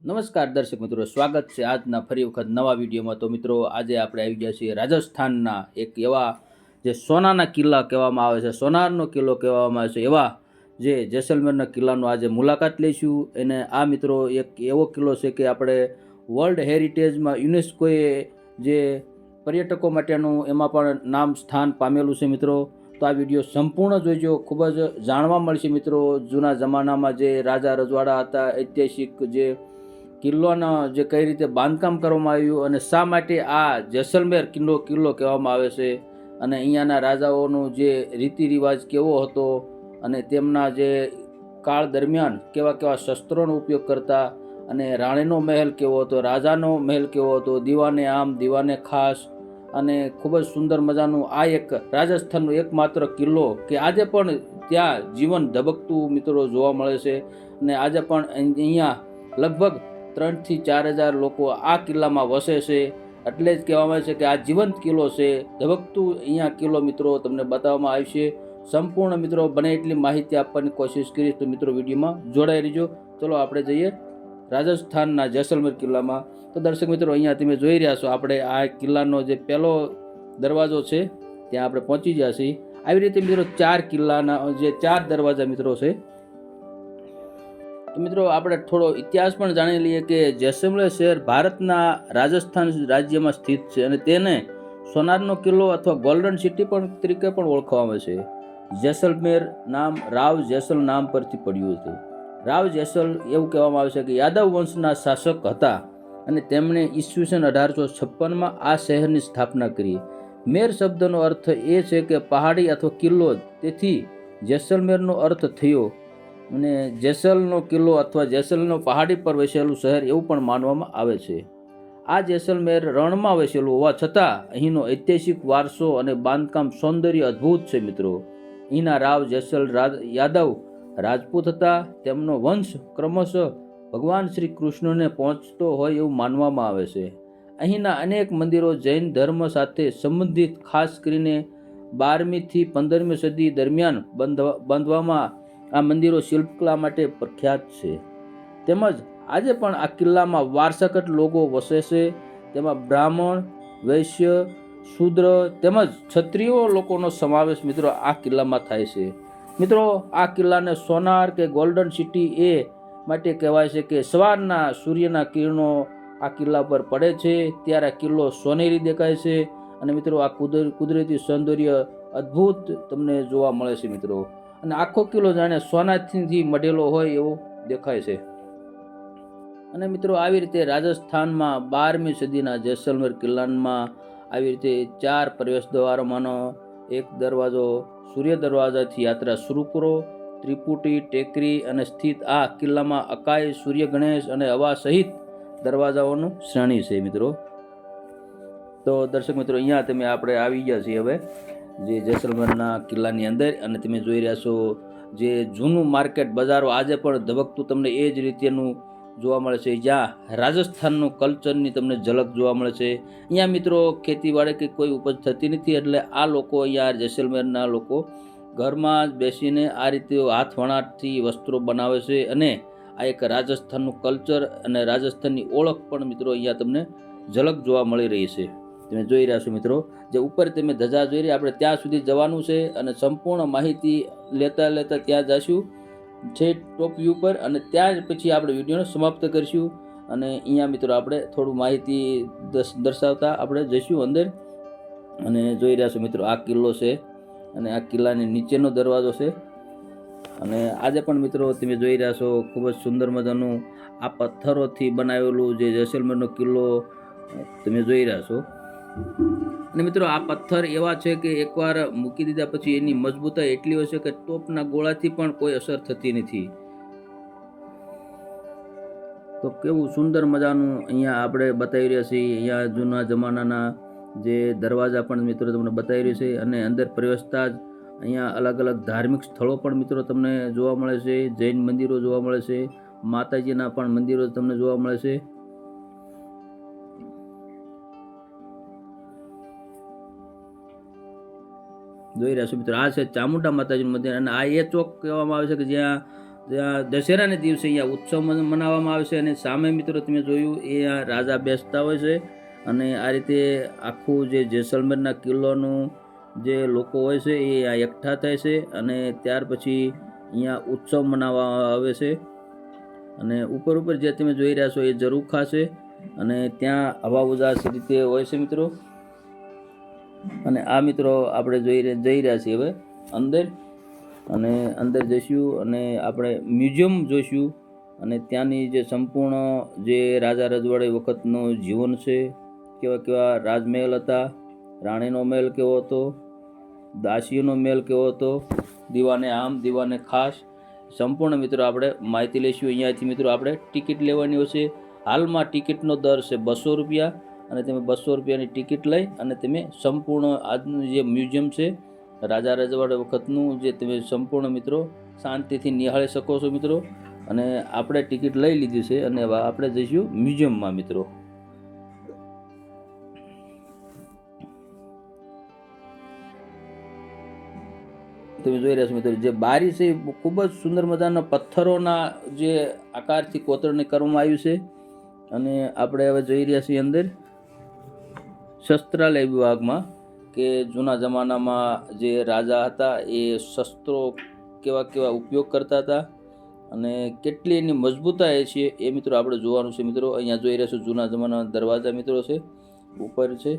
નમસ્કાર દર્શક મિત્રો, સ્વાગત છે આજના ફરી વખત નવા વિડીયોમાં। તો મિત્રો, આજે આપણે આવી ગયા છીએ રાજસ્થાનના એક એવા જે સોનાના કિલ્લા કહેવામાં આવે છે, સોનારનો કિલ્લો કહેવામાં આવે છે, એવા જે જેસલમેરના કિલ્લાનો આજે મુલાકાત લઈશું। અને આ મિત્રો એક એવો કિલ્લો છે કે આપણે વર્લ્ડ હેરિટેજમાં યુનેસ્કોએ જે પર્યટકો માટેનું એમાં પણ નામ સ્થાન પામેલું છે મિત્રો। તો આ વિડીયો સંપૂર્ણ જોઈજો, ખૂબ જ જાણવા મળશે મિત્રો, જૂના જમાનામાં જે રાજા રજવાડા હતા, ઐતિહાસિક જે કિલ્લોના જે કઈ રીતે બાંધકામ કરવામાં આવ્યું અને શા માટે આ જેસલમેર કિલ્લો કહેવામાં આવે છે, અને અહીંયાના રાજાઓનું જે રીતિ રિવાજ કેવો હતો અને તેમના જે કાળ દરમિયાન કેવા કેવા શસ્ત્રોનો ઉપયોગ કરતા, અને રાણીનો મહેલ કેવો હતો, રાજાનો મહેલ કેવો હતો, દીવાને આમ દીવાને ખાસ, અને ખૂબ જ સુંદર મજાનું આ એક રાજસ્થાનનો એકમાત્ર કિલ્લો કે આજે પણ ત્યાં જીવન ધબકતું મિત્રો જોવા મળે છે। અને આજે પણ અહીંયા લગભગ 3 થી 4 હજાર લોકો આ કિલ્લામાં વસે છે, એટલે જ કહેવામાં આવે છે કે આ જીવંત કિલ્લો છે, ધબકતું અહીંયા કિલ્લો મિત્રો તમને બતાવવામાં આવશે। સંપૂર્ણ મિત્રો બને એટલી માહિતી આપવાની કોશિશ કરીશ, તો મિત્રો વિડીયોમાં જોડાઈ રહેજો। ચલો આપણે જઈએ રાજસ્થાનના જેસલમેર કિલ્લામાં। તો દર્શક મિત્રો, અહીંયા તમે જોઈ રહ્યા છો, આપણે આ કિલ્લાનો જે પહેલો દરવાજો છે ત્યાં આપણે પહોંચી ગયા છીએ। આવી રીતે મિત્રો 4 કિલ્લાના જે 4 દરવાજા મિત્રો છે। તો મિત્રો આપણે થોડો ઇતિહાસ પણ જાણી લઈએ કે જેસલમેર શહેર ભારતના રાજસ્થાન રાજ્યમાં સ્થિત છે, અને તેને સોનારનો કિલ્લો અથવા ગોલ્ડન સિટી પણ તરીકે પણ ઓળખવામાં આવે છે। જેસલમેર નામ રાવ જેસલ નામ પરથી પડ્યું હતું। રાવ જેસલ એવું કહેવામાં આવે છે કે યાદવ વંશના શાસક હતા, અને તેમણે ઈસવીસન 1856માં આ શહેરની સ્થાપના કરી। મેર શબ્દનો અર્થ એ છે કે પહાડી અથવા કિલ્લો, તેથી જેસલમેરનો અર્થ થયો અને જેસલનો કિલ્લો અથવા જેસલનો પહાડી પર વસેલું શહેર એવું પણ માનવામાં આવે છે। આ જેસલમેર રણમાં વસેલું હોવા છતાં અહીંનો ઐતિહાસિક વારસો અને બાંધકામ સૌંદર્ય અદ્ભુત છે મિત્રો। અહીંના રાવ જેસલ યાદવ રાજપૂત હતા। તેમનો વંશ ક્રમશઃ ભગવાન શ્રી કૃષ્ણને પહોંચતો હોય એવું માનવામાં આવે છે। અહીંના અનેક મંદિરો જૈન ધર્મ સાથે સંબંધિત, ખાસ કરીને 12મી થી 15મી સદી દરમિયાન બાંધવામાં આ મંદિરો શિલ્પકલા માટે પ્રખ્યાત છે। તેમજ આજે પણ આ કિલ્લામાં વારસાગત લોકો વસે છે, તેમાં બ્રાહ્મણ, વૈશ્ય, શૂદ્ર તેમજ ક્ષત્રિય લોકોનો સમાવેશ મિત્રો આ કિલ્લામાં થાય છે। મિત્રો આ કિલ્લાને સોનાર કે ગોલ્ડન સિટી એ માટે કહેવાય છે કે સવારના સૂર્યના કિરણો આ કિલ્લા પર પડે છે ત્યારે આ કિલ્લો સોનેરી દેખાય છે, અને મિત્રો આ કુદરતી સૌંદર્ય અદ્ભુત તમને જોવા મળે છે મિત્રો। અને આખો કિલ્લો જાણે સોનાથી મઢેલો હોય એવો દેખાય છે। અને મિત્રો આવી રીતે રાજસ્થાનમાં 12મી સદીના જેસલમેર કિલ્લામાં આવી રીતે 4 પ્રવેશ દ્વારોમાંનો એક દરવાજો સૂર્ય દરવાજાથી યાત્રા શરૂ કરો। ત્રિપુટી ટેકરી અને સ્થિત આ કિલ્લામાં અકાઈ, સૂર્ય ગણેશ અને હવા સહિત દરવાજાઓનું શ્રેણી છે મિત્રો। તો દર્શક મિત્રો, અહીંયા તમે આપણે આવી ગયા છીએ હવે જે જેસલમેરના કિલ્લાની અંદર, અને તમે જોઈ રહ્યા છો જે જૂનું માર્કેટ બજારો આજે પણ ધબકતું તમને એ જ રીતેનું જોવા મળે છે, જ્યાં રાજસ્થાનનું કલ્ચરની તમને ઝલક જોવા મળે છે। અહીંયા મિત્રો ખેતીવાડી કે કોઈ ઉપજ થતી નથી, એટલે આ લોકો અહીંયા જેસલમેરના લોકો ઘરમાં જ બેસીને આ રીતે હાથ વણાટથી વસ્ત્રો બનાવે છે, અને આ એક રાજસ્થાનનું કલ્ચર અને રાજસ્થાનની ઓળખ પણ મિત્રો અહીંયા તમને ઝલક જોવા મળી રહી છે। તમે જોઈ રહ્યા છો મિત્રો, જે ઉપર તમે ધજા જોઈ રહ્યા, આપણે ત્યાં સુધી જવાનું છે અને સંપૂર્ણ માહિતી લેતા ત્યાં જઈશું છે ટોપ વ્યૂ પર, અને ત્યાં પછી આપણે વિડીયોને સમાપ્ત કરીશું। અને અહીંયા મિત્રો આપણે થોડું માહિતી દર્શાવતા આપણે જઈશું અંદર। અને જોઈ રહ્યા છો મિત્રો, આ કિલ્લો છે અને આ કિલ્લાની નીચેનો દરવાજો છે, અને આજે પણ મિત્રો તમે જોઈ રહ્યા છો ખૂબ જ સુંદર મજાનું આ પથ્થરોથી બનાવેલું જે જેસલમેરનો કિલ્લો તમે જોઈ રહ્યા છો। અને મિત્રો આ પથ્થર એવા છે કે એકવાર મૂકી દીધા પછી એની મજબૂતાઈ એટલી હોય છે કે તોપના ગોળાથી પણ કોઈ અસર થતી નથી। તો કેવું સુંદર મજાનું અહીંયા આપણે બતાવી રહ્યા છીએ। અહીંયા જૂના જમાનાના જે દરવાજા પણ મિત્રો તમને બતાવી રહ્યું છે, અને અંદર પ્રવેશતા જ અહીંયા અલગ અલગ ધાર્મિક સ્થળો પણ મિત્રો તમને જોવા મળે છે। જૈન મંદિરો જોવા મળે છે, માતાજીના પણ મંદિરો તમને જોવા મળે છે। જોઈ રહ્યા છો મિત્રો, આ છે ચામુંડા માતાજીનું મંદિર, અને આ એ ચોક કહેવામાં આવે છે કે જ્યાં દશેરાને દિવસે અહીંયા ઉત્સવ મનાવવામાં આવે છે. અને સામે મિત્રો તમે જોયું એ આ રાજા બેસતા હોય છે. અને આ રીતે આખું જે જેસલમેરના કિલ્લોનું જે લોકો હોય છે એ આ એકઠા થાય છે. અને ત્યાર પછી અહીંયા ઉત્સવ મનાવવામાં આવે છે. અને ઉપર જે તમે જોઈ રહ્યા છો એ ઝરૂખા છે. અને ત્યાં હવા ઉજાસ રીતે હોય છે મિત્રો. અને આ મિત્રો આપણે જઈ રહ્યા છીએ હવે અંદર. અને અંદર જઈશું અને આપણે મ્યુઝિયમ જોઈશું. અને ત્યાંની જે સંપૂર્ણ જે રાજા રજવાડા વખતનું જીવન છે, કેવા કેવા રાજમહેલ હતા, રાણીનો મહેલ કેવો હતો, દાસીઓનો મહેલ કેવો હતો, દીવાને આમ દીવાને ખાસ, સંપૂર્ણ મિત્રો આપણે માહિતી લઈશું. અહીંયાથી મિત્રો આપણે ટિકિટ લેવાની હોય છે. હાલમાં ટિકિટનો દર છે 200 રૂપિયા. અને તમે 200 રૂપિયાની ટિકિટ લઈ અને તમે સંપૂર્ણ આજનું જે મ્યુઝિયમ છે રાજા રજવાડા વખતનું જે તમે સંપૂર્ણ મિત્રો શાંતિથી નિહાળી શકો છો મિત્રો. અને આપણે ટિકિટ લઈ લીધી છે અને હવે આપણે જઈશું મ્યુઝિયમમાં મિત્રો. તમે જોઈ રહ્યા છો મિત્રો જે બારી છે ખૂબ જ સુંદર મજાના પથ્થરોના જે આકારથી કોતરણી કરવામાં આવ્યું છે. અને આપણે હવે જઈ રહ્યા છીએ અંદર શસ્ત્રાલય વિભાગમાં, કે જૂના જમાનામાં જે રાજા હતા એ શસ્ત્રો કેવા ઉપયોગ કરતા હતા અને કેટલી એની મજબૂતાઈ છે એ મિત્રો આપણે જોવાનું છે મિત્રો. અહીંયા જોઈ રહ્યા છો જૂના જમાનાના દરવાજા મિત્રો છે, ઉપર છે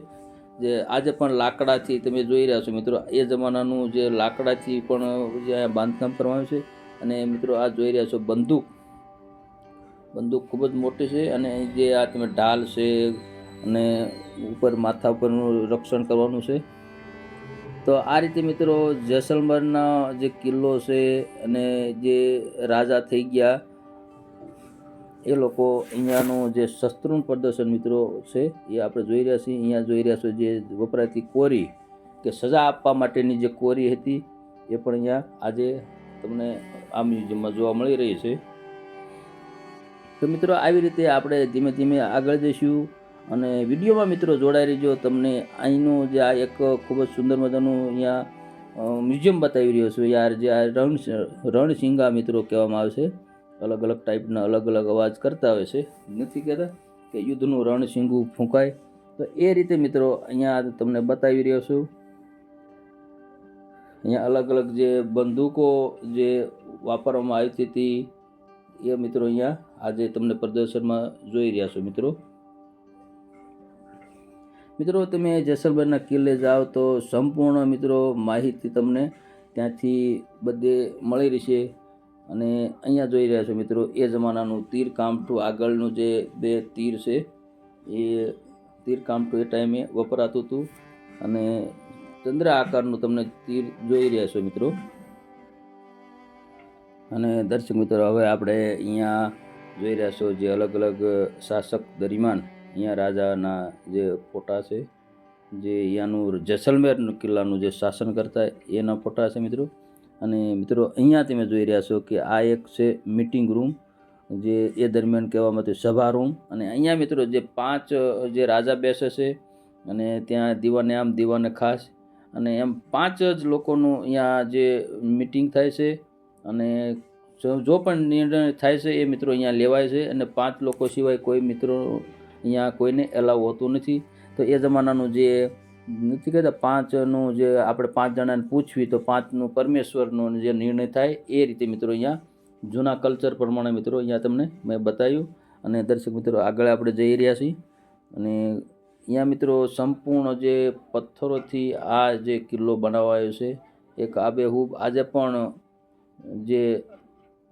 જે આજે પણ લાકડાથી તમે જોઈ રહ્યા છો મિત્રો. એ જમાનાનું જે લાકડાથી પણ જે બાંધકામ કરવામાં છે. અને મિત્રો આ જોઈ રહ્યા છો બંદૂક ખૂબ જ મોટી છે. અને જે આ તમે ઢાલ છે અને ઉપર માથા ઉપરનું રક્ષણ કરવાનું છે. તો આ રીતે મિત્રો જેસલમેરના જે કિલ્લો છે અને જે રાજા થઈ ગયા એ લોકો અહીંયાનું જે શસ્ત્રોનું પ્રદર્શન મિત્રો છે એ આપણે જોઈ રહ્યા છીએ. અહીંયા જોઈ રહ્યા છો જે વપરાતી કોરી, કે સજા આપવા માટેની જે કોરી હતી એ પણ અહીંયા આજે તમને આ મ્યુઝિયમમાં જોવા મળી રહી છે. તો મિત્રો આવી રીતે આપણે ધીમે ધીમે આગળ જઈશું. અને વિડીયોમાં મિત્રો જોડાઈ રહીજો. તમને અહીંનું જે આ એક ખૂબ જ સુંદર મજાનું અહીંયા મ્યુઝિયમ બતાવી રહ્યો છું યાર. જે આ રણશિંગા મિત્રો કહેવામાં આવે છે. અલગ અલગ ટાઈપના અલગ અલગ અવાજ કરતા હોય છે. નથી કહેતા કે યુદ્ધનું રણશિંગું ફૂંકાય, તો એ રીતે મિત્રો અહીંયા તમને બતાવી રહ્યો છું. અહીંયા અલગ અલગ જે બંદૂકો જે વાપરવામાં આવી હતી એ મિત્રો અહીંયા આજે તમને પ્રદર્શનમાં જોઈ રહ્યા છો મિત્રો. તમે જેસલમેરના કિલ્લે જાઓ તો સંપૂર્ણ મિત્રો માહિતી તમને ત્યાંથી બધે મળી રહેશે. અને અહીંયા જોઈ રહ્યા છો મિત્રો એ જમાનાનું તીરકામઠું, આગળનું જે 2 તીર છે એ તીરકામઠું એ ટાઈમે વપરાતું હતું. અને ચંદ્ર આકારનું તમને તીર જોઈ રહ્યા છો મિત્રો. અને દર્શક મિત્રો હવે આપણે અહીંયા જોઈ રહ્યા છો જે અલગ અલગ શાસક દરમિયાન અહીંયા રાજાના જે ફોટા છે, જે અહીંયાનું જેસલમેર કિલ્લાનું જે શાસન કરતા એના ફોટા છે મિત્રો. અને મિત્રો અહીંયા તમે જોઈ રહ્યા છો કે આ એક છે મીટિંગ રૂમ, જે એ દરમિયાન કહેવામાં આવતું સભા રૂમ. અને અહીંયા મિત્રો જે 5 જે રાજા બેસે છે અને ત્યાં દીવાને આમ દીવાને ખાસ, અને એમ 5 જ લોકોનું અહીંયા જે મીટિંગ થાય છે. અને જો પણ નિર્ણય થાય છે એ મિત્રો અહીંયા લેવાય છે. અને 5 લોકો સિવાય કોઈ મિત્રો અહીંયા કોઈને એલાવ હોતું નથી. તો એ જમાનાનું જે નથી કહેતા 5નું જે આપણે 5 જણાને પૂછવી તો 5નું પરમેશ્વરનો જે નિર્ણય થાય એ રીતે મિત્રો અહીંયા જૂના કલ્ચર પ્રમાણે મિત્રો અહીંયા તમને મેં બતાવ્યું. અને દર્શક મિત્રો આગળ આપણે જઈ રહ્યા છીએ. અને અહીંયા મિત્રો સંપૂર્ણ જે પથ્થરોથી આ જે કિલ્લો બનાવાયો છે, એક આબેહૂબ આજે પણ જે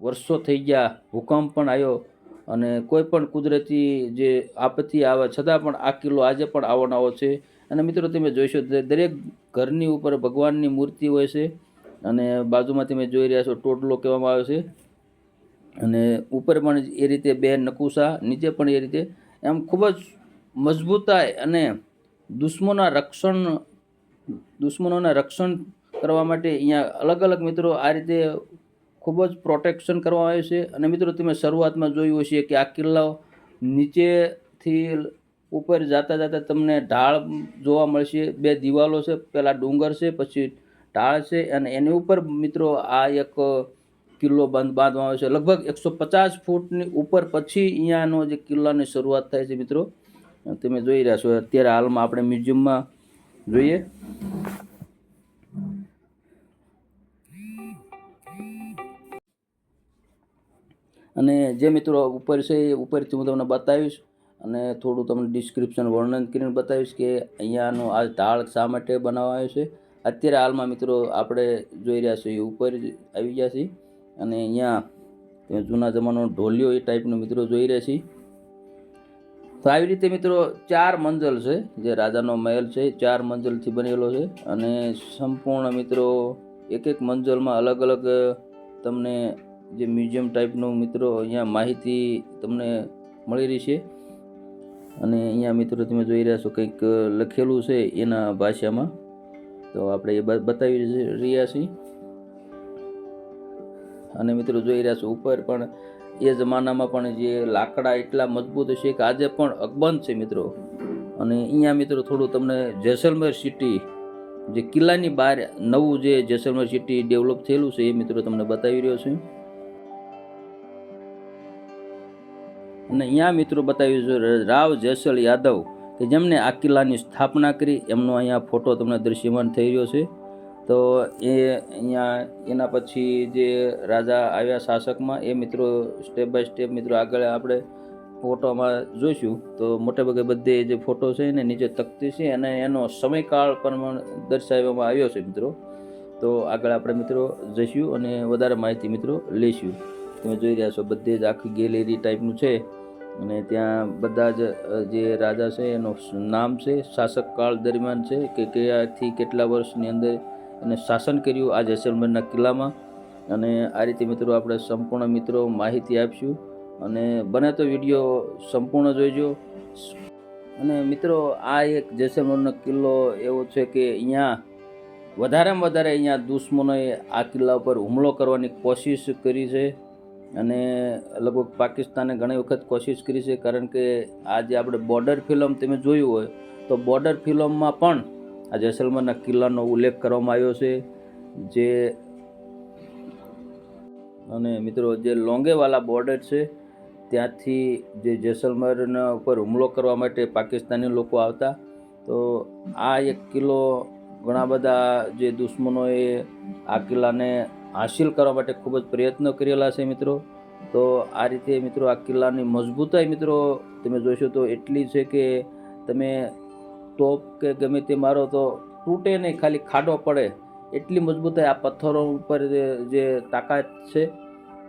વર્ષો થઈ ગયા, ભૂકંપ પણ આવ્યો અને કોઈ પણ કુદરતી જે આપત્તિ આવે છતાં પણ આ કિલ્લો આજે પણ આવવાનો છે. અને મિત્રો તમે જોઈશો દરેક ઘરની ઉપર ભગવાનની મૂર્તિ હોય છે. અને બાજુમાં તમે જોઈ રહ્યા છો ટોડલો કહેવામાં આવે છે. અને ઉપર પણ એ રીતે 2 નકુશા, નીચે પણ એ રીતે, એમ ખૂબ જ મજબૂતાઈ અને દુશ્મનોના રક્ષણ કરવા માટે અહીંયા અલગ અલગ મિત્રો આ રીતે ખૂબ જ પ્રોટેક્શન કરવામાં આવ્યું છે. અને મિત્રો તમે શરૂઆતમાં જોયું હશે કે આ કિલ્લો નીચેથી ઉપર જતા તમને ઢાળ જોવા મળશે. 2 દિવાલો છે, પહેલાં ડુંગર છે, પછી ઢાળ છે. અને એની ઉપર મિત્રો આ એક કિલ્લો બાંધવામાં આવે છે. લગભગ 150 ફૂટની ઉપર પછી અહીંયાનો જે કિલ્લાની શરૂઆત થાય છે મિત્રો. તમે જોઈ રહ્યા છો અત્યારે હાલમાં આપણે મ્યુઝિયમમાં જોઈએ. અને જે મિત્રો ઉપર છે એ ઉપરથી હું તમને બતાવીશ અને થોડું તમને ડિસ્ક્રિપ્શન વર્ણન કરીને બતાવીશ કે અહીંયાનો આ ઢાળ શા માટે બનાવવામાં આવ્યો છે. અત્યારે હાલમાં મિત્રો આપણે જોઈ રહ્યા છીએ ઉપર આવી ગયા છીએ અને અહીંયા જૂના જમાનાનો ઢોલિયો એ ટાઈપનો મિત્રો જોઈ રહ્યા છીએ. તો આવી રીતે મિત્રો 4 મંજિલ છે, જે રાજાનો મહેલ છે 4 મંજિલથી બનેલો છે અને સંપૂર્ણ મિત્રો એક મંજિલમાં અલગ અલગ તમને જે મ્યુઝિયમ ટાઈપનું મિત્રો અહીંયા માહિતી તમને મળી રહી છે. અને અહીંયા મિત્રો તમે જોઈ રહ્યા છો કંઈક લખેલું છે એના ભાષામાં, તો આપણે એ બતાવી રહ્યા છીએ. અને મિત્રો જોઈ રહ્યા છો ઉપર પણ એ જમાનામાં પણ જે લાકડા એટલા મજબૂત છે કે આજે પણ અકબંધ છે મિત્રો. અને અહીંયા મિત્રો થોડું તમને જેસલમેર સિટી, જે કિલ્લાની બહાર નવું જે જેસલમેર સિટી ડેવલપ થયેલું છે એ મિત્રો તમને બતાવી રહ્યો છું. અને અહીંયા મિત્રો બતાવ્યું છે રાવ જેસલ યાદવ કે જેમને આ કિલ્લાની સ્થાપના કરી, એમનો અહીંયા ફોટો તમને દૃશ્યમાન થઈ રહ્યો છે. તો એ અહીંયા એના પછી જે રાજા આવ્યા શાસકમાં એ મિત્રો સ્ટેપ બાય સ્ટેપ મિત્રો આગળ આપણે ફોટોમાં જોઈશું. તો મોટે ભાગે બધે જે ફોટો છે ને નીચે તકતી છે અને એનો સમયકાળ પણ દર્શાવવામાં આવ્યો છે મિત્રો. તો આગળ આપણે મિત્રો જઈશું અને વધારે માહિતી મિત્રો લઈશું. તમે જોઈ રહ્યા છો બધે જ આખી ગેલેરી ટાઈપનું છે અને ત્યાં બધા જ જે રાજા છે એનું નામ છે, શાસક કાળ દરમિયાન છે કે કયાથી કેટલા વર્ષની અંદર એને શાસન કર્યું આ જેસલમેરના કિલ્લામાં. અને આ રીતે મિત્રો આપણે સંપૂર્ણ મિત્રો માહિતી આપીશું અને બને તો વિડીયો સંપૂર્ણ જોઈજો. અને મિત્રો આ એક જેસલમેરનો કિલ્લો એવો છે કે અહીંયા વધારેમાં વધારે અહીંયા દુશ્મનોએ આ કિલ્લા ઉપર હુમલો કરવાની કોશિશ કરી છે અને લગભગ પાકિસ્તાને ઘણી વખત કોશિશ કરી છે. કારણ કે આ જે આપણે બોર્ડર ફિલ્મ તમે જોયું હોય તો બોર્ડર ફિલ્મમાં પણ આ જેસલમેરના કિલ્લાનો ઉલ્લેખ કરવામાં આવ્યો છે. જે અને મિત્રો જે લોંગેવાલા બોર્ડર છે ત્યાંથી જે જેસલમેરના ઉપર હુમલો કરવા માટે પાકિસ્તાની લોકો આવતા. તો આ એક કિલ્લો ઘણા બધા જે દુશ્મનોએ આ કિલ્લાને હાસિલ કરવા માટે ખૂબ જ પ્રયત્નો કરેલા છે મિત્રો. તો આ રીતે મિત્રો આ કિલ્લાની મજબૂતાઈ મિત્રો તમે જોશો તો એટલી છે કે તમે તોપ કે ગમે તે મારો તો તૂટે નહીં, ખાલી ખાડો પડે એટલી મજબૂતાઈ આ પથ્થરો ઉપર જે તાકાત છે.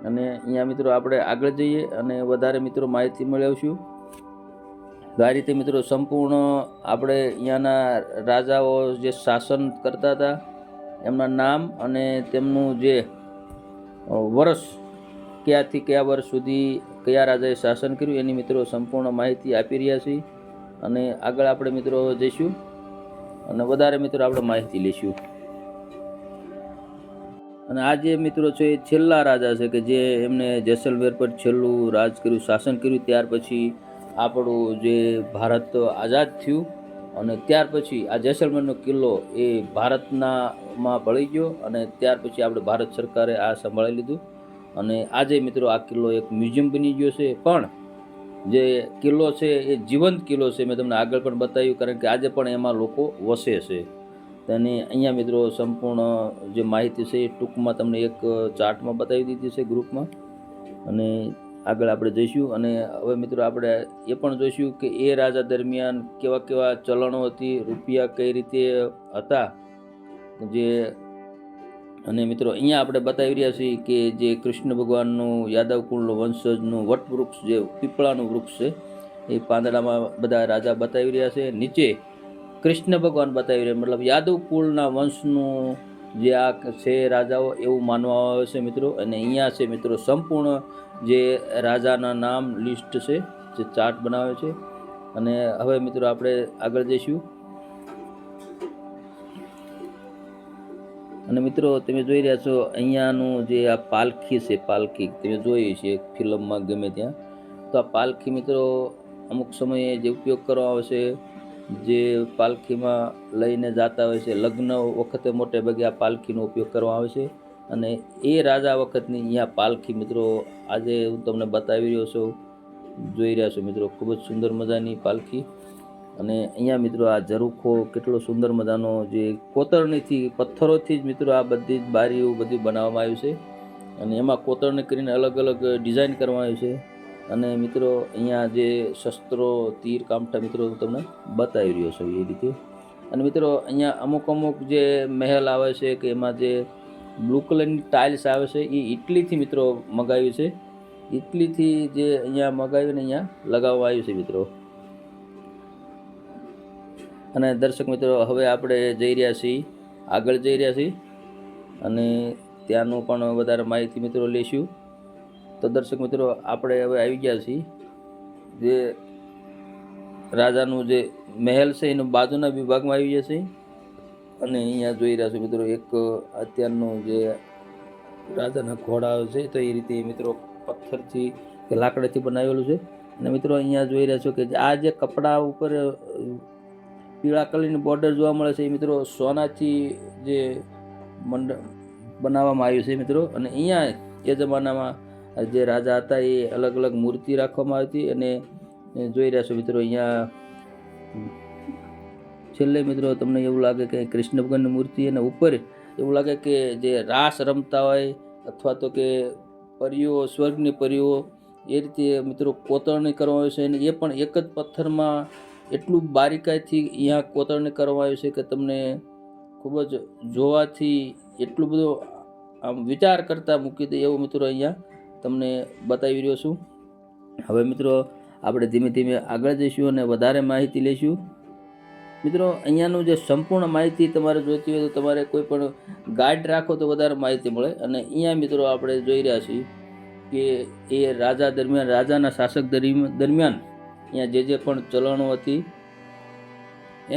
અને અહીંયા મિત્રો આપણે આગળ જઈએ અને વધારે મિત્રો માહિતી મેળવીશું. તો આ રીતે મિત્રો સંપૂર્ણ આપણે અહીંયાના રાજાઓ જે શાસન કરતા હતા એમના નામ અને તેમનું જે વર્ષ ક્યાંથી કયા વર્ષ સુધી કયા રાજાએ શાસન કર્યું એની મિત્રો સંપૂર્ણ માહિતી આપી રહ્યા છીએ. અને આગળ આપણે મિત્રો જઈશું અને વધારે મિત્રો આપણે માહિતી લઈશું. અને આ જે મિત્રો છે એ છેલ્લા રાજા છે કે જે એમને જેસલમેર પર છેલ્લું રાજ કર્યું, શાસન કર્યું. ત્યાર પછી આપણું જે ભારત આઝાદ થયું અને ત્યાર પછી આ જેસલમેરનો કિલ્લો એ ભારતમાં ભળી ગયો અને ત્યાર પછી આપણે ભારત સરકારે આ સંભાળી લીધું. અને આજે મિત્રો આ કિલ્લો એક મ્યુઝિયમ બની ગયો છે. પણ જે કિલ્લો છે એ જીવંત કિલ્લો છે, મેં તમને આગળ પણ બતાવ્યું, કારણ કે આજે પણ એમાં લોકો વસે છે. અને અહીંયા મિત્રો સંપૂર્ણ જે માહિતી છે એ ટૂંકમાં તમને એક ચાર્ટમાં બતાવી દીધી છે ગ્રુપમાં. અને આગળ આપણે જઈશું અને હવે મિત્રો આપણે એ પણ જોઈશું કે એ રાજા દરમિયાન કેવા કેવા ચલણો હતી, રૂપિયા કઈ રીતે હતા. જે અને મિત્રો અહીંયા આપણે બતાવી રહ્યા છીએ કે જે કૃષ્ણ ભગવાનનું યાદવ કુળનું વંશજનું વટવૃક્ષ, જે પીપળાનું વૃક્ષ છે એ પાંદડામાં બધા રાજા બતાવી રહ્યા છે. નીચે કૃષ્ણ ભગવાન બતાવી રહ્યા, મતલબ યાદવ કુળના વંશનું જે આ છે રાજાઓ એવું માનવામાં આવે છે મિત્રો. અને અહીંયા છે મિત્રો સંપૂર્ણ જે રાજાના નામ લિસ્ટ છે, જે ચાર્ટ બનાવે છે. અને હવે મિત્રો આપણે આગળ જઈશું. અને મિત્રો તમે જોઈ રહ્યા છો અહીંયાનું જે આ પાલખી છે, પાલખી તમે જોઈ છે ફિલ્મમાં ગમે ત્યાં. તો આ પાલખી મિત્રો અમુક સમયે જે ઉપયોગ કરવામાં આવે છે, જે પાલખીમાં લઈને જતા હોય છે લગ્ન વખતે મોટે ભાગે આ પાલખીનો ઉપયોગ કરવામાં આવે છે. અને એ રાજા વખતની અહીંયા પાલખી મિત્રો આજે હું તમને બતાવી રહ્યો છું, જોઈ રહ્યા છો મિત્રો, ખૂબ જ સુંદર મજાની પાલખી. અને અહીંયા મિત્રો આ ઝરૂખો કેટલો સુંદર મજાનો જે કોતરણીથી પથ્થરોથી જ મિત્રો આ બધી જ બારીઓ બધું બનાવવામાં આવ્યું છે, અને એમાં કોતરણી કરીને અલગ અલગ ડિઝાઇન કરવામાં આવ્યું છે. અને મિત્રો અહીંયા જે શસ્ત્રો તીર કામઠા મિત્રો હું તમને બતાવી રહ્યો છું એ રીતે. અને મિત્રો અહીંયા અમુક અમુક જે મહેલ આવે છે કે એમાં જે બ્લુ કલરની ટાઇલ્સ આવે છે એ ઇટલીથી મિત્રો મગાવ્યું છે. ઇટલીથી જે અહીંયા મગાવીને અહીંયા લગાવવામાં આવ્યું છે મિત્રો. અને દર્શક મિત્રો હવે આપણે જઈ રહ્યા છીએ, આગળ જઈ રહ્યા છીએ અને ત્યાંનું પણ વધારે માહિતી મિત્રો લઈશું. તો દર્શક મિત્રો આપણે હવે આવી ગયા છીએ જે રાજાનું જે મહેલ છે એનું બાજુના વિભાગમાં આવી ગયા છે. અને અહીંયા જોઈ રહ્યા છો મિત્રો એક અત્યારનું જે રાજાના ઘોડા છે તો એ રીતે મિત્રો પથ્થરથી કે લાકડાથી બનાવેલું છે. અને મિત્રો અહીંયા જોઈ રહ્યા છો કે આ જે કપડા ઉપર પીળા કલરની બોર્ડર જોવા મળે છે એ મિત્રો સોનાથી જે બનાવવામાં આવ્યું છે મિત્રો. અને અહીંયા એ જમાનામાં જે રાજા હતા એ અલગ અલગ મૂર્તિ રાખવામાં આવી હતી. અને જોઈ રહ્યા છો મિત્રો અહીંયા છેલ્લે મિત્રો તમને એવું લાગે કે કૃષ્ણ ભગવાનની મૂર્તિ અને ઉપર એવું લાગે કે જે રાસ રમતા હોય અથવા તો કે પરીઓ, સ્વર્ગની પરીઓ એ રીતે મિત્રો કોતરણી કરવામાં આવી છે. અને એ પણ એક જ પથ્થરમાં એટલું બારીકાઈથી અહીંયા કોતરણી કરવામાં આવી છે કે તમને ખૂબ જ જોવાથી એટલું બધું આમ વિચાર કરતાં મૂકી દે એવું મિત્રો અહીંયા તમને બતાવી રહ્યો છું. હવે મિત્રો આપણે ધીમે ધીમે આગળ જઈશું અને વધારે માહિતી લઈશું. મિત્રો અહીંયાનું જે સંપૂર્ણ માહિતી તમારે જોઈતી હોય તો તમારે કોઈ પણ ગાઈડ રાખો તો વધારે માહિતી મળે. અને અહીંયા મિત્રો આપણે જોઈ રહ્યા છીએ કે એ રાજા દરમિયાન, રાજાના શાસક દરમિયાન અહીંયા જે પણ ચલણો હતી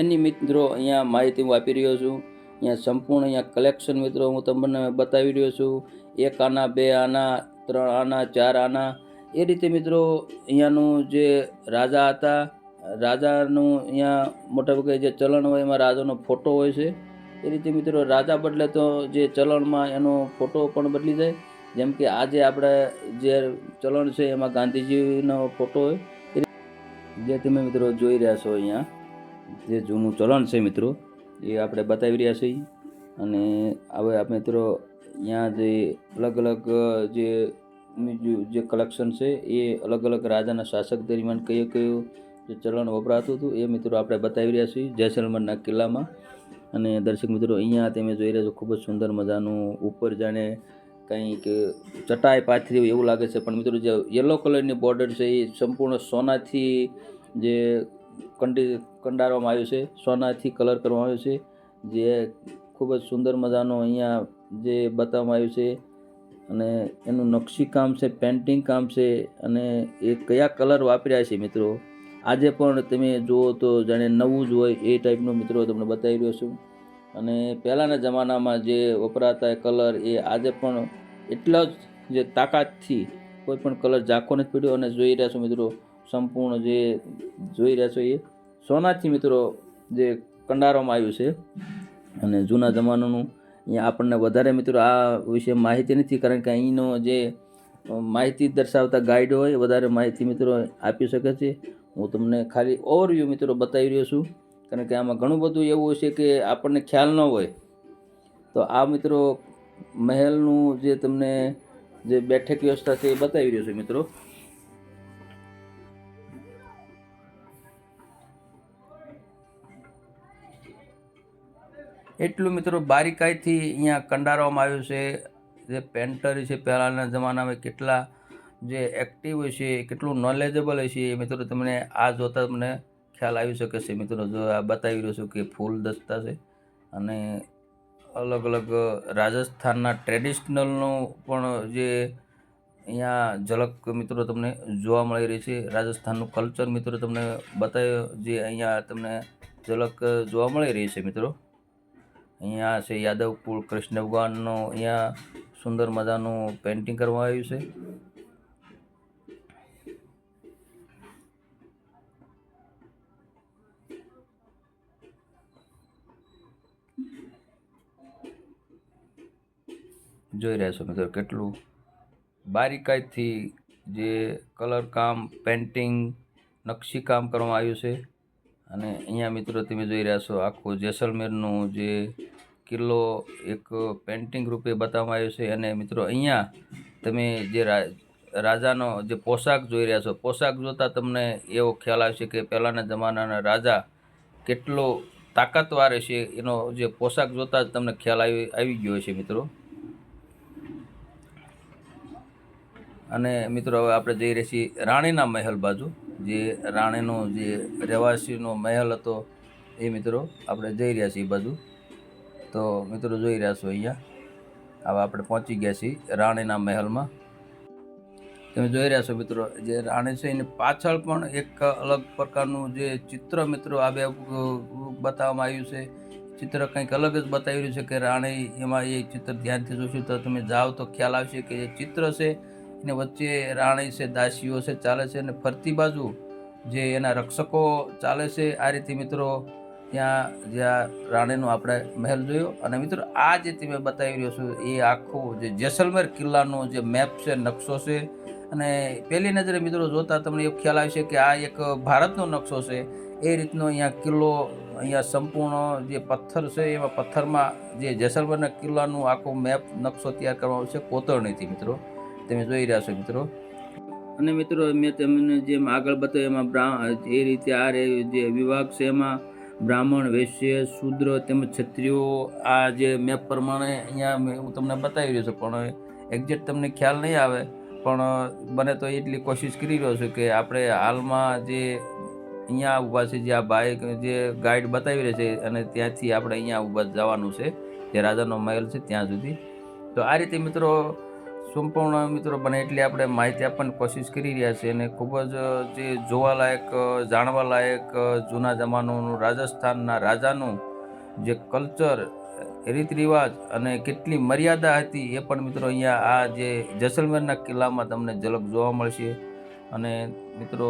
એની મિત્રો અહીંયા માહિતી હું આપી રહ્યો છું. અહીંયા સંપૂર્ણ અહીંયા કલેક્શન મિત્રો હું તમને બતાવી રહ્યો છું. 1 આના, 2 આના, 3 આના, 4 આના એ રીતે મિત્રો અહીંયાનું જે રાજા હતા, રાજાનું અહીંયા મોટાભાગે જે ચલણ હોય એમાં રાજાનો ફોટો હોય છે. એ રીતે મિત્રો રાજા બદલે તો જે ચલણમાં એનો ફોટો પણ બદલી જાય. જેમ કે આજે આપણે જે ચલણ છે એમાં ગાંધીજીનો ફોટો હોય જે તમે મિત્રો જોઈ રહ્યા છો. અહીંયા જે જૂનું ચલણ છે મિત્રો એ આપણે બતાવી રહ્યા છીએ. અને હવે આપણે મિત્રો અહીંયા જે અલગ અલગ જે કલેક્શન છે એ અલગ અલગ રાજાના શાસક દરમિયાન કયું જે ચલણ વપરાતું હતું એ મિત્રો આપણે બતાવી રહ્યા છીએ જેસલમેરના કિલ્લામાં. અને દર્શક મિત્રો અહીંયા તમે જોઈ રહ્યા છો ખૂબ જ સુંદર મજાનું ઉપર જાણે કંઈક ચટાઈ પાથરી હોય એવું લાગે છે. પણ મિત્રો જે યલો કલરની બોર્ડર છે એ સંપૂર્ણ સોનાથી જે કંડારવામાં આવ્યું છે, સોનાથી કલર કરવામાં આવ્યું છે. જે ખૂબ જ સુંદર મજાનું અહીંયા જે બતાવવામાં આવ્યું છે. અને એનું નકશી કામ છે, પેન્ટિંગ કામ છે. અને એ કયા કલર વાપર્યા છે મિત્રો આજે પણ તમે જુઓ તો જાણે નવું જ હોય એ ટાઈપનું મિત્રો તમને બતાવી રહ્યો છું. અને પહેલાંના જમાનામાં જે વપરાતા કલર એ આજે પણ એટલા જ જે તાકાતથી કોઈ પણ કલર ઝાંખો નથી પડ્યો. અને જોઈ રહ્યા છો મિત્રો સંપૂર્ણ જે જોઈ રહ્યા છો એ સોનાથી મિત્રો જે કંડારવામાં આવ્યું છે. અને જૂના જમાનાનું અહીંયા આપણને વધારે મિત્રો આ વિશે માહિતી નથી, કારણ કે અહીંનો જે માહિતી દર્શાવતા ગાઈડ હોય વધારે માહિતી મિત્રો આપી શકે છે. હું તમને ખાલી ઓવરવ્યૂ મિત્રો બતાવી રહ્યો છું, કારણ કે આમાં ઘણું બધું એવું છે કે આપણને ખ્યાલ ન હોય. તો આ મિત્રો મહેલનું જે તમને જે બેઠક વ્યવસ્થા છે એ બતાવી રહ્યો છું મિત્રો. એટલું મિત્રો બારીકાઈથી અહીંયા કંડારવામાં આવ્યું છે. જે પેન્ટર છે પહેલાંના જમાનામાં કેટલા જે એક્ટિવ હોય છે, કેટલું નોલેજેબલ હોય છે એ મિત્રો તમને આ જોતા તમને ખ્યાલ આવી શકે છે મિત્રો. જો આ બતાવી રહ્યો છું કે ફૂલ દસ્તા છે. અને અલગ અલગ રાજસ્થાનના ટ્રેડિશનલનું પણ જે અહીંયા ઝલક મિત્રો તમને જોવા મળી રહી છે. રાજસ્થાનનું કલ્ચર મિત્રો તમને બતાવ્યો જે અહીંયા તમને ઝલક જોવા મળી રહી છે મિત્રો. અહીંયા છે યાદવ કુળ, કૃષ્ણ ભગવાનનું અહીંયા સુંદર મજાનું પેઇન્ટિંગ કરવામાં આવ્યું છે. જોઈ રહ્યા છો મિત્રો કેટલું બારીકાઈથી જે કલર કામ, પેન્ટિંગ, નકશી કામ કરવામાં આવ્યું છે. અને અહીંયા મિત્રો તમે જોઈ રહ્યા છો આખું જેસલમેરનું જે કિલ્લો એક પેન્ટિંગ રૂપે બતાવવામાં આવ્યો છે. અને મિત્રો અહીંયા તમે જે રાજાનો જે પોશાક જોઈ રહ્યા છો, પોશાક જોતાં તમને એવો ખ્યાલ આવશે કે પહેલાંના જમાનાના રાજા કેટલો તાકાતવાર હશે. એનો જે પોશાક જોતાં જ તમને ખ્યાલ આવી ગયો હશે મિત્રો. અને મિત્રો હવે આપણે જઈ રહ્યા છીએ રાણીના મહેલ બાજુ. જે રાણીનો જે રહેવાસીનો મહેલ હતો એ મિત્રો આપણે જઈ રહ્યા છીએ એ બાજુ. તો મિત્રો જોઈ રહ્યા છો અહીંયા હવે આપણે પહોંચી ગયા છીએ રાણીના મહેલમાં. તમે જોઈ રહ્યા છો મિત્રો જે રાણી છે એની પાછળ પણ એક અલગ પ્રકારનું જે ચિત્ર મિત્રો આ બે બતાવવામાં આવ્યું છે. ચિત્ર કંઈક અલગ જ બતાવી રહ્યું છે કે રાણી, એમાં એ ચિત્ર ધ્યાનથી જોશું તો તમે જાઓ તો ખ્યાલ આવશે કે જે ચિત્ર છે એને વચ્ચે રાણી છે, દાસીઓ છે ચાલે છે, અને ફરતી બાજુ જે એના રક્ષકો ચાલે છે. આ રીતે મિત્રો ત્યાં જ્યાં રાણીનો આપણે મહેલ જોયો. અને મિત્રો આ જે તમે બતાવી રહ્યો છો એ આખો જે જેસલમેર કિલ્લાનો જે મેપ છે, નકશો છે. અને પહેલી નજરે મિત્રો જોતાં તમને એ ખ્યાલ આવશે કે આ એક ભારતનો નકશો છે. એ રીતનો અહીંયા કિલ્લો, અહીંયા સંપૂર્ણ જે પથ્થર છે એમાં પથ્થરમાં જે જેસલમેરના કિલ્લાનું આખો મેપ, નકશો તૈયાર કરવામાં આવ્યો છે કોતરણીથી મિત્રો. તમે જોઈ રહ્યા છો મિત્રો. અને મિત્રો મેં તમને જેમ આગળ બતાવ્યું એમાં એ રીતે આ જે વિભાગ છે એમાં બ્રાહ્મણ, વૈશ્ય, શૂદ્ર તેમજ ક્ષત્રિયો આ જે મેપ પ્રમાણે અહીંયા હું તમને બતાવી રહ્યો છું. પણ એક્ઝેક્ટ તમને ખ્યાલ નહીં આવે, પણ બને તો એટલી કોશિશ કરી રહ્યો છું કે આપણે હાલમાં જે અહીંયા ઊભા છે, જે આ બાઇક જે ગાઈડ બતાવી રહી છે અને ત્યાંથી આપણે અહીંયા ઊભા જવાનું છે જે રાજાનો મહેલ છે ત્યાં સુધી. તો આ રીતે મિત્રો સંપૂર્ણ મિત્રો બને એટલી આપણે માહિતી આપવાની કોશિશ કરી રહ્યા છીએ. અને ખૂબ જ જે જોવાલાયક, જાણવાલાયક જૂના જમાનાનું રાજસ્થાનના રાજાનું જે કલ્ચર, રીત રિવાજ અને કેટલી મર્યાદા હતી એ પણ મિત્રો અહીંયા આ જે જેસલમેરના કિલ્લામાં તમને ઝલક જોવા મળશે. અને મિત્રો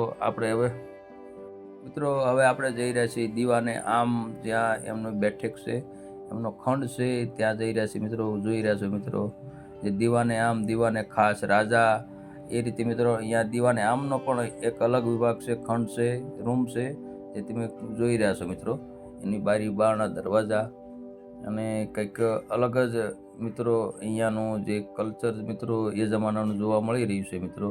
આપણે જઈ રહ્યા છીએ દીવાને આમ, જ્યાં એમનું બેઠક છે, એમનો ખંડ છે, ત્યાં જઈ રહ્યા છીએ મિત્રો. જોઈ રહ્યા છો મિત્રો જે દીવાને આમ, દીવાને ખાસ રાજા, એ રીતે મિત્રો અહીંયા દીવાને આમનો પણ એક અલગ વિભાગ છે, ખંડ છે, રૂમ છે, જે તમે જોઈ રહ્યા છો મિત્રો. એની બારી, બારણા, દરવાજા અને કંઈક અલગ જ મિત્રો અહીંયાનું જે કલ્ચર મિત્રો એ જમાનાનું જોવા મળી રહ્યું છે મિત્રો.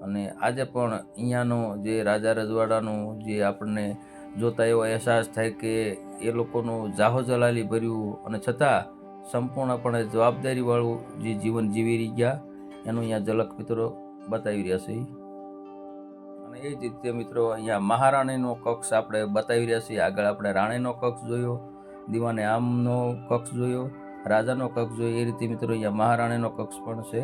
અને આજે પણ અહીંયાનું જે રાજા રજવાડાનું જે આપણને જોતા એવો અહેસાસ થાય કે એ લોકોનું જાહો જલાલી ભર્યું અને છતાં સંપૂર્ણપણે જવાબદારીવાળું જે જીવન જીવી ગયા એનું અહીંયા ઝલક મિત્રો બતાવી રહ્યા છે. અને એ જ રીતે મિત્રો અહીંયા મહારાણીનો કક્ષ આપણે બતાવી રહ્યા છીએ. આગળ આપણે રાણીનો કક્ષ જોયો, દીવાને આમનો કક્ષ જોયો, રાજાનો કક્ષ જોયો. એ રીતે મિત્રો અહીંયા મહારાણીનો કક્ષ પણ છે.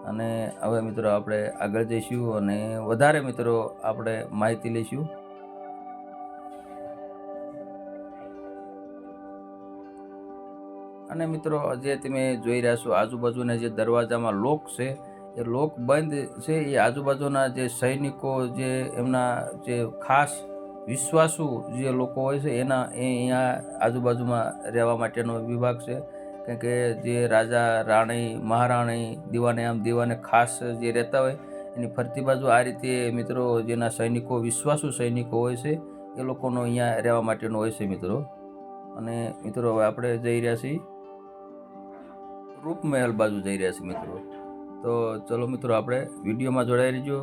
અને હવે મિત્રો આપણે આગળ જઈશું અને વધારે મિત્રો આપણે માહિતી લઈશું. અને મિત્રો જે તમે જોઈ રહ્યા છો આજુબાજુના જે દરવાજામાં લોક છે એ લોક બંધ છે. એ આજુબાજુના જે સૈનિકો, જે એમના જે ખાસ વિશ્વાસુ જે લોકો હોય છે એ અહીંયા આજુબાજુમાં રહેવા માટેનો વિભાગ છે. કારણ કે જે રાજા, રાણી, મહારાણી, દીવાને આમ, દીવાને ખાસ જે રહેતા હોય એની ફરતી બાજુ આ રીતે મિત્રો જેના સૈનિકો, વિશ્વાસુ સૈનિકો હોય છે એ લોકોનો અહીંયા રહેવા માટેનો હોય છે મિત્રો. અને મિત્રો હવે આપણે જઈ રહ્યા છીએ રૂપમહેલ બાજુ જઈ રહ્યા છીએ મિત્રો. તો ચલો મિત્રો આપણે વિડીયોમાં જોડાઈ રહીજો.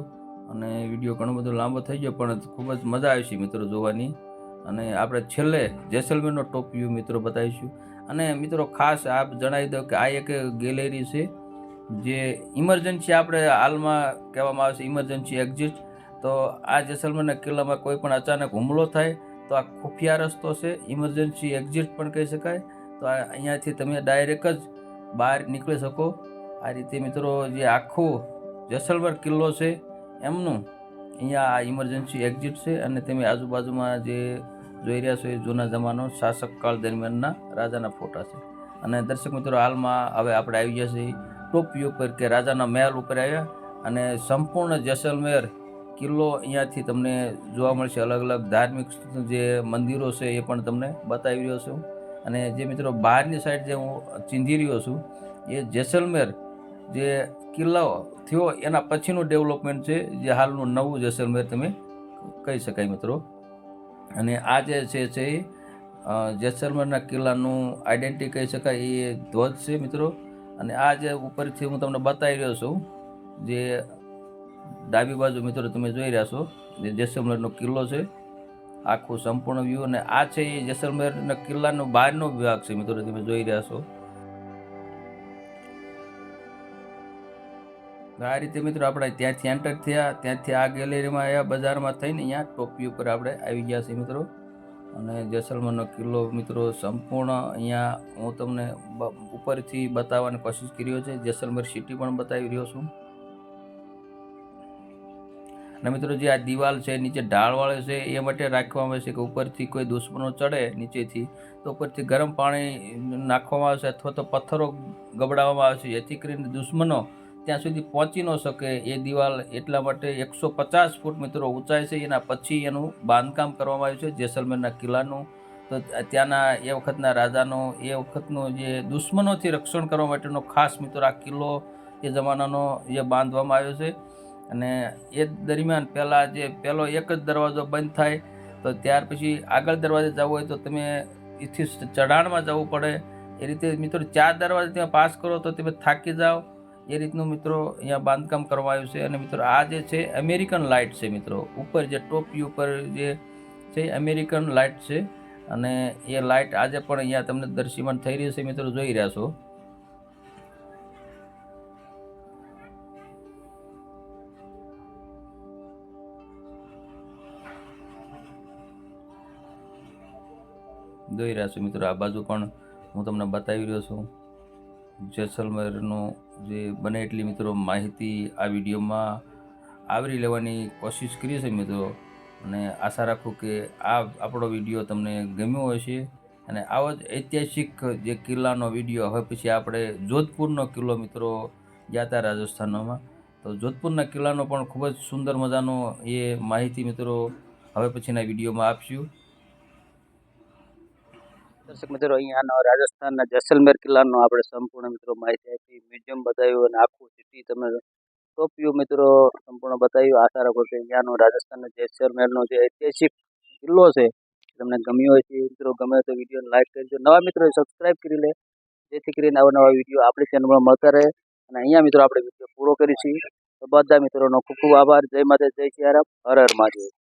અને વિડીયો ઘણો બધો લાંબો થઈ ગયો પણ ખૂબ જ મજા આવી છે મિત્રો જોવાની. અને આપણે છેલ્લે જેસલમેરનો ટોપ વ્યૂ મિત્રો બતાવીશું. અને મિત્રો ખાસ આપ જણાવી દો કે આ એક ગેલેરી છે જે ઇમરજન્સી આપણે હાલમાં કહેવામાં આવે છે ઇમરજન્સી એક્ઝિટ. તો આ જેસલમેરના કિલ્લામાં કોઈ પણ અચાનક હુમલો થાય તો આ ખુફિયા રસ્તો છે, ઇમરજન્સી એક્ઝિટ પણ કહી શકાય. તો અહીંયાથી તમે ડાયરેક્ટ જ બહાર નીકળી શકો. આ રીતે મિત્રો જે આખો જેસલમેર કિલ્લો છે એમનું અહીંયા આ ઇમરજન્સી એક્ઝિટ છે. અને તમે આજુબાજુમાં જે જોઈ રહ્યા છો એ જૂના જમાનો શાસકકાળ દરમિયાનના રાજાના ફોટા છે. અને દર્શક મિત્રો હાલમાં હવે આપણે આવી ગયા છીએ ટોપ વ્યૂ પર કે રાજાના મહેલ ઉપર આવ્યા. અને સંપૂર્ણ જેસલમેર કિલ્લો અહીંયાથી તમને જોવા મળશે. અલગ અલગ ધાર્મિક જે મંદિરો છે એ પણ તમને બતાવી રહ્યો છું. અને જે મિત્રો બહારની સાઈડ જે હું ચીંધી રહ્યો છું એ જેસલમેર જે કિલ્લો થયો એના પછીનું ડેવલપમેન્ટ છે, જે હાલનું નવું જેસલમેર તમે કહી શકાય મિત્રો. અને આ જે છે એ જેસલમેરના કિલ્લાનું આઈડેન્ટિટી કહી શકાય, એ ધ્વજ છે મિત્રો. અને આ જે ઉપરથી હું તમને બતાવી રહ્યો છું, જે ડાબી બાજુ મિત્રો તમે જોઈ રહ્યા છો, જે જેસલમેરનો કિલ્લો છે, આખું સંપૂર્ણ વ્યૂ. અને આ છે એ જેસલમેરના કિલ્લાનો બહારનો વિભાગ છે મિત્રો, તમે જોઈ રહ્યા છો. આ રીતે મિત્રો આપણે ત્યાંથી એન્ટર થયા, ત્યાંથી આ ગેલેરીમાં આવ્યા, બજારમાં થઈને અહીંયા ટોપી ઉપર આપણે આવી ગયા છીએ મિત્રો. અને જેસલમેરનો કિલ્લો મિત્રો સંપૂર્ણ અહીંયા હું તમને ઉપરથી બતાવવાની કોશિશ કર્યો છે. જેસલમેર સિટી પણ બતાવી રહ્યો છું. અને મિત્રો જે આ દિવાલ છે નીચે ઢાળવાળી છે, એ માટે રાખવામાં આવે છે કે ઉપરથી કોઈ દુશ્મનો ચડે નીચેથી તો ઉપરથી ગરમ પાણી નાખવામાં આવે છે અથવા તો પથ્થરો ગબડાવવામાં આવે છે, જેથી કરીને દુશ્મનો ત્યાં સુધી પહોંચી ન શકે. એ દિવાલ એટલા માટે 150 ફૂટ મિત્રો ઊંચાઈ છે. એના પછી એનું બાંધકામ કરવામાં આવ્યું છે જેસલમેરના કિલ્લાનું. તો ત્યાંના એ વખતના રાજાનો, એ વખતનો જે દુશ્મનોથી રક્ષણ કરવા માટેનો ખાસ મિત્રો આ કિલ્લો એ જમાનાનો જે બાંધવામાં આવ્યો છે. અને એ દરમિયાન પહેલાં જે પહેલો એક જ દરવાજો બંધ થાય, તો ત્યાર પછી આગળ દરવાજે જવું હોય તો તમે એથી ચઢાણમાં જવું પડે. એ રીતે મિત્રો 4 દરવાજા ત્યાં પાસ કરો તો તમે થાકી જાઓ, એ રીતનું મિત્રો અહીંયા બાંધકામ કરવામાં આવ્યું છે. અને મિત્રો આ જે છે અમેરિકન લાઇટ છે મિત્રો, ઉપર જે ટોપી ઉપર જે છે અમેરિકન લાઇટ છે. અને એ લાઇટ આજે પણ અહીંયા તમને દૃશ્યમાન થઈ રહી છે મિત્રો, જોઈ રહ્યા છો. જોઈ રહ્યા છો મિત્રો, આ બાજુ પણ હું તમને બતાવી રહ્યો છું. જેસલમેરનું જે બને એટલી મિત્રો માહિતી આ વિડીયોમાં આવરી લેવાની કોશિશ કરી છે મિત્રો. અને આશા રાખું કે આ આપણો વિડીયો તમને ગમ્યો હશે. અને આવો જ ઐતિહાસિક જે કિલ્લાનો વિડીયો, હવે પછી આપણે જોધપુરનો કિલ્લો મિત્રો ગયા હતા રાજસ્થાનમાં, તો જોધપુરના કિલ્લાનો પણ ખૂબ જ સુંદર મજાનો એ માહિતી મિત્રો હવે પછીના વિડીયોમાં આપશું. દર્શક મિત્રો, અહીંયાનો રાજસ્થાનના જેસલમેર કિલ્લાનો આપણે સંપૂર્ણ મિત્રો માહિતી આપી, મ્યુઝિયમ બતાવ્યું અને આખું સિટી તમે ટોપ વ્યૂ મિત્રો સંપૂર્ણ બતાવ્યું. આશા રાખો કે અહીંયાનો રાજસ્થાનના જેસલમેરનો જે ઐતિહાસિક કિલ્લો છે તમને ગમ્યો હોય છે મિત્રો. ગમે તો વિડીયોને લાઈક કરજો, નવા મિત્રો સબસ્ક્રાઈબ કરી લે, જેથી કરીને નવા વિડીયો આપણી ચેનલમાં મળતા રહે. અને અહીંયા મિત્રો આપણે વિડીયો પૂરો કરીશું. તો બધા મિત્રોનો ખૂબ ખૂબ આભાર. જય માતા, જય સિયારામ, હર હર મહાદેવ.